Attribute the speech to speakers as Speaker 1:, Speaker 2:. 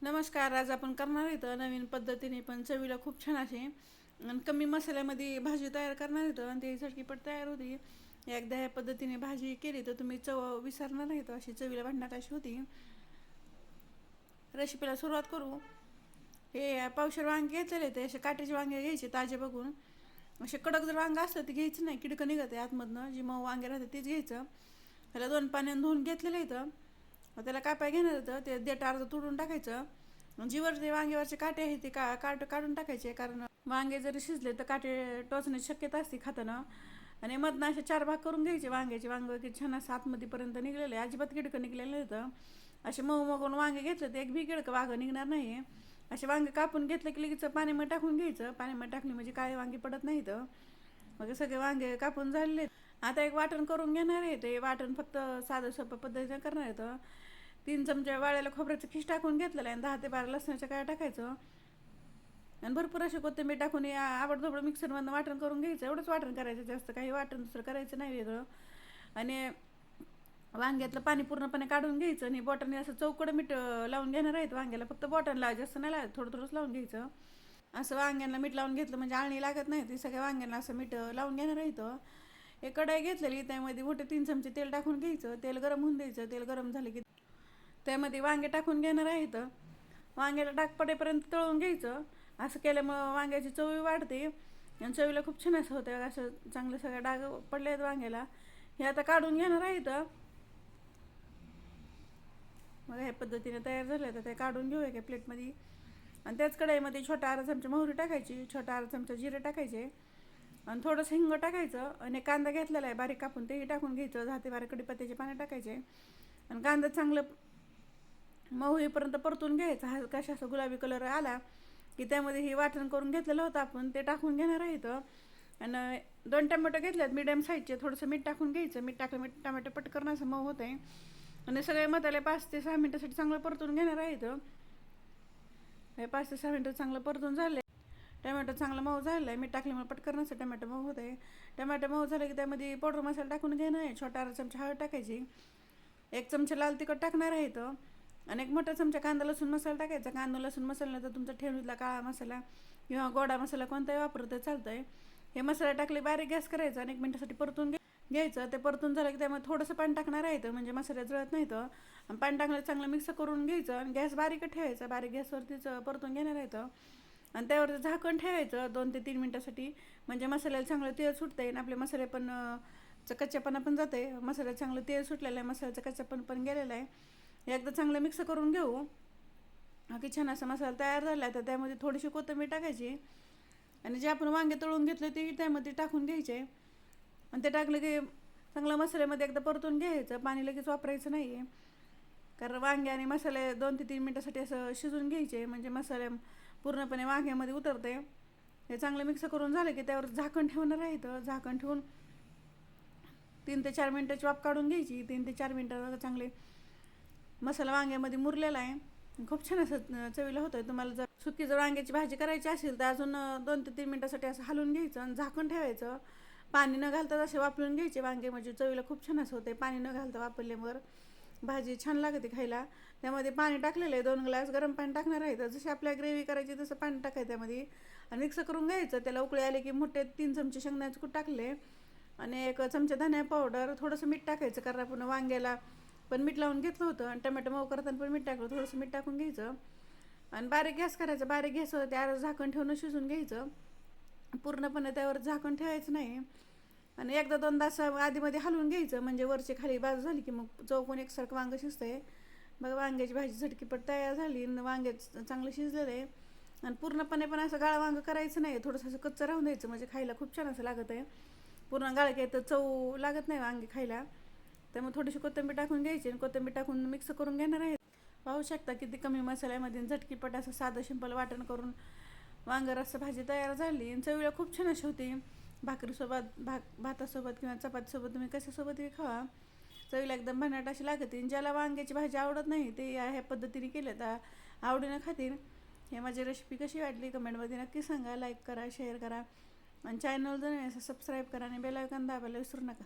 Speaker 1: नमस्कार. आज आपण करणार आहे तर नवीन पद्धतीने पण चवीला खूप छान असे आणि कमी मसाल्यामध्ये भाजी तयार करणार आहे आणि ती झटकीपट तयार होती. एकदा ह्या पद्धतीने भाजी केली तर तुम्ही चव विसरणार नाही, तर अशी चवीला भांडणात अशी होती. रेसिपीला सुरुवात करू. हे पावशेर वांगे घेतलेले ते असे काटेचे वांगे घ्यायचे ताजे बघून. असे कडक जर वांग असलं ते घ्यायचं नाही, किडकं निघते आतमधनं, जी मऊ वांगे राहते तेच घ्यायचं. त्याला 2 पाण्यानं धुवून घेतलेलं इथं. त्याला कापाय घेणार होतं ते देठ अर्ध तोडून टाकायचं. जीवर जे वांग्यावरचे काटे आहेत ते काढून टाकायचे, कारण वांगे जरी शिजले तर काटे टोचण्याची शक्यता असते खाताना. आणि मधनं असे 4 भाग करून घ्यायचे वांग्याचे. वांग की छान असं आतमध्येपर्यंत निघलेलं आहे, अजिबात किडकं निघलेलं होतं. असे मऊ मगून वांगे घेतले तर एक बी किडकं वांग निघणार नाही. असे वांगे कापून घेतले की लगेच पाण्यामध्ये टाकून घ्यायचं. पाण्यामध्ये टाकली म्हणजे काळे वांगे पडत नाहीत. मग सगळे वांगे कापून झाले. आता एक वाटण करून घेणार आहे. ते वाटण फक्त साधं सोप्या पद्धतीने करणार आहे. 3 चमचे वाळलेलं खोबऱ्याचं खीस टाकून घेतलेलं आहे आणि 10 ते 12 लसणाच्या काय टाकायचं आणि भरपूर असे कोथिंबीर टाकून या आवडधोबडं मिक्सरमधून वाटण करून घ्यायचं. एवढंच वाटण करायचं, जास्त काही वाटण दुसरं करायचं नाही वेगळं. आणि वांग्यातलं पाणी पूर्णपणे काढून घ्यायचं आणि बॉटलने असं चौकडं मीठ लावून घेणार आहेत वांग्याला. फक्त बॉटन लावायचं, जास्त नाही लावायचं, थोडं थोडंच लावून घ्यायचं. असं वांग्यांना मीठ लावून घेतलं म्हणजे आळणी लागत नाही. ती सगळ्या वांग्यांना असं मीठ लावून घेणार आहे. एक कढाई घेतलेली, त्यामध्ये मोठे 3 चमचे तेल टाकून घ्यायचं. तेल गरम होऊन द्यायचं. तेल गरम झालं की त्यामध्ये वांगे टाकून घेणार आहेत. वांग्याला डाग पडेपर्यंत तळून घ्यायचं. असं केल्यामुळं वांग्याची चवी वाढते आणि चवीला खूप छान असं होतं. असं चांगलं सगळं डाग पडले आहेत वांग्याला. हे आता काढून घेणार आहेत. मग ह्या पद्धतीने तयार झालं तर ते काढून घेऊया एका प्लेटमध्ये. आणि त्याच कढईमध्ये छोटा अर्धा चमचा मोहरी टाकायची, छोटा अर्धा चमचा जिरे टाकायचे आणि थोडंसं हिंग टाकायचं. आणि कांदा घेतलेला आहे बारीक कापून, तेही टाकून घ्यायचं. 10 ते 12 कडीपत्त्याचे पाने टाकायचे आणि कांदा चांगलं मऊ होईपर्यंत परतून घ्यायचा. हलकाशा असं गुलाबी कलर आला की त्यामध्ये हे वाटण करून घेतलेलं होतं आपण, ते टाकून घेणार आहे. आणि 2 टमॅटो घेतलेत मीडियम साईजचे. थोडंसं मीठ टाकून घ्यायचं. मीठ टाकलं मीठ टमॅटो पटकन असं मऊ होत आहे. आणि सगळे मसाले 5 ते 6 मिनटासाठी चांगलं परतून घेणार आहेत. हे 5 ते 6 मिनटं चांगलं परतून झाले. टमॅटो चांगलं मऊ झालं आहे. मीठ टाकल्यामुळे पटकन असं टमॅटो मऊ होत आहे. टमॅटो मऊ झालं की त्यामध्ये पावडर मसाला टाकून घेणार आहे. छोटा अर्धा चमचा हळद टाकायची, 1 चमचा लाल तिखट टाकणार आहे आणि 1 मोठा चमचा कांदा लसूण मसाला टाकायचा. कांदा लसूण मसाला तर तुमचा ठेवणीतला काळा मसाला किंवा गोडा मसाला कोणताही वापरतं चालतं आहे. हे मसाला टाकले, बारीक गॅस करायचा आणि 1 मिनिटासाठी परतून घ्यायचं. ते परतून झालं की त्यामध्ये थोडंसं पाणी टाकणार आहे म्हणजे मसाला जळत नाही. आणि पाणी टाकलं चांगलं मिक्स करून घ्यायचं आणि गॅस बारीक ठेवायचा. बारीक गॅसवरतीच परतून घेणार आहे. आणि त्यावर झाकण ठेवायचं 2 ते 3 मिनटासाठी, म्हणजे मसाल्याला चांगलं तेल सुटतं आहे आणि आपले मसाले पण कच्चेपणा पण जाते. मसाल्याला चांगलं तेल सुटलेलं आहे, मसाल्याचं कच्चेपण पण गेलेलं आहे. एकदा चांगलं मिक्स करून घेऊ. की छान असा मसाला तयार झाला आहे. तर त्यामध्ये थोडीशी कोथिंबीर टाकायची आणि जे आपण वांगे तळून घेतले ते त्यामध्ये टाकून घ्यायचे. आणि ते टाकलं की चांगलं मसाल्यामध्ये एकदा परतून घ्यायचं. पाणी लगेच वापरायचं नाही आहे, कारण वांगे आणि मसाले 2 ते 3 मिनटासाठी असं शिजून घ्यायचे, म्हणजे मसाले पूर्णपणे वांग्यामध्ये उतरते. हे चांगलं मिक्स करून झालं की त्यावर झाकण ठेवणार आहे. झाकण ठेवून 3 ते 4 मिनटाची वाफ काढून घ्यायची. 3 ते 4 मिनटात चांगले मसाला वांग्यामध्ये मुरलेला आहे. खूप छान असं चवीला होतं. तुम्हाला जर सुकी जर वांग्याची भाजी करायची असेल तर अजून 2 ते 3 मिनटासाठी असं हलवून घ्यायचं आणि झाकण ठेवायचं. पाणी न घालता असे वापरून घ्यायचे वांगे, म्हणजे चवीला खूप छान असं होते. पाणी न घालता वापरल्यावर भाजी छान लागते खायला. त्यामध्ये पाणी टाकलेलं आहे, 2 ग्लास गरम पाणी टाकणार आहे. तर जशी आपल्या ग्रेव्ही करायची तसं पाणी टाकायचं त्यामध्ये आणि मिक्स करून घ्यायचं. त्याला उकळी आले की मोठे 3 चमचे शेंगदाण्याचे कूट टाकले आणि 1 चमचा धने पावडर, थोडंसं मीठ टाकायचं, कारण आपण वांग्याला पण मीठ लावून घेतलं होतं आणि टमॅटो मऊ करताना पण मीठ टाकलं. थोडंसं मीठ टाकून घ्यायचं आणि बारीक गॅस करायचं. बारीक गॅसवर त्यावर झाकण ठेवून शिजून घ्यायचं. पूर्णपणे त्यावर झाकण ठेवायचं नाही आणि एकदा 2दा असं आधीमध्ये हलवून घ्यायचं, म्हणजे वरची खाली बाजू झाली की मग चौकोन एकसारखं वांगं शिजतंय. बघा वांग्याची भाजी झटकीपट तयार झाली आणि वांगे चांगलं शिजलेलं आहे. आणि पूर्णपणे पण असं गाळं वांगं करायचं नाही, थोडंसं असं कच्चं राहून द्यायचं, म्हणजे खायला खूप छान असं लागत आहे. पूर्ण गाळ की तर चव लागत नाही वांगे खायला. त्यामुळे थोडीशी कोथिंबीर टाकून घ्यायची आणि कोथिंबीर टाकून मिक्स करून घेणार आहे. पाहू शकता किती कमी मसाल्यामध्ये झटकीपट असं साधं सिंपल वाटण करून वांगं रस्सा भाजी तयार झाली आणि चवीला खूप छान अशी होती. भाकरीसोबत, भातासोबत किंवा चपातीसोबत तुम्ही कशासोबतही खावा, चवीला एकदम भन्नाट अशी लागते. ज्याला वांग्याची भाजी आवडत नाही ते ह्या पद्धतीने केलं तर आवडीनं खातील. हे माझी रेसिपी कशी वाटली कमेंटमध्ये नक्की सांगा. लाईक करा, शेअर करा आणि चॅनल जर सबस्क्राईब करा आणि बेल आयकॉन दाबायला विसरू नका.